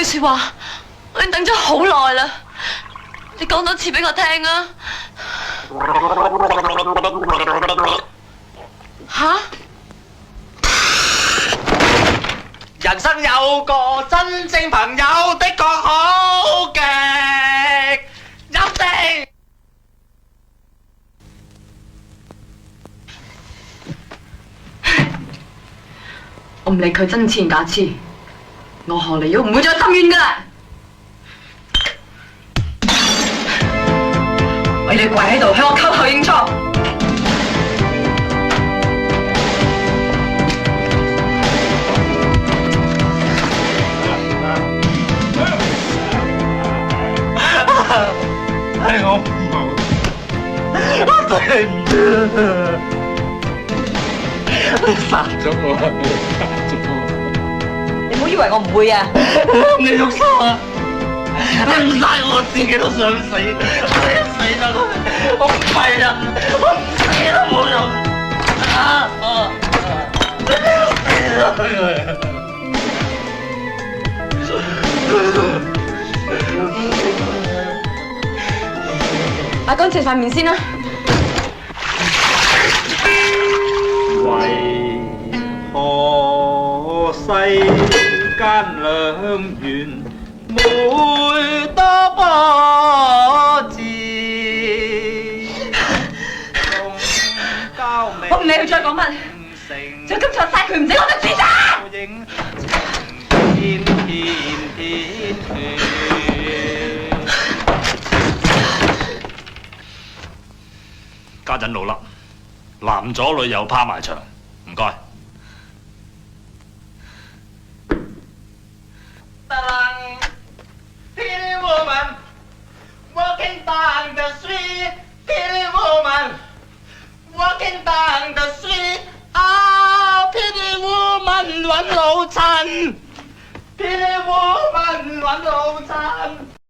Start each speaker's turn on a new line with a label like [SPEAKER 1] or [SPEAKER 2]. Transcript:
[SPEAKER 1] 句說話，我已經等咗好耐啦。你講多次俾我聽啊！吓？
[SPEAKER 2] 人生有個真正朋友的確好極，一定。
[SPEAKER 1] 我唔理佢真似假似，我何嚟都唔會再心軟噶啦！我要你跪喺度向我叩頭認錯。
[SPEAKER 2] 係我唔好，我對唔住，你殺咗我，你殺咗我！
[SPEAKER 1] 你唔好以為我唔會啊！
[SPEAKER 2] 你喐手啊！你唔殺我自己都想死，死啦！我唔係人，我唔死都冇用
[SPEAKER 1] 抹乾淨塊面先啦。
[SPEAKER 2] 為何世間兩緣每多波折？
[SPEAKER 1] 我唔理佢再講乜，就今次我殺佢唔死我就自殺。
[SPEAKER 3] 家陣老啦，男左女右趴埋牆，唔該。
[SPEAKER 2] Pretty woman walking down the street, pretty woman walking down the street， 啊 ，pretty woman 揾老襯 ，pretty woman 揾老襯。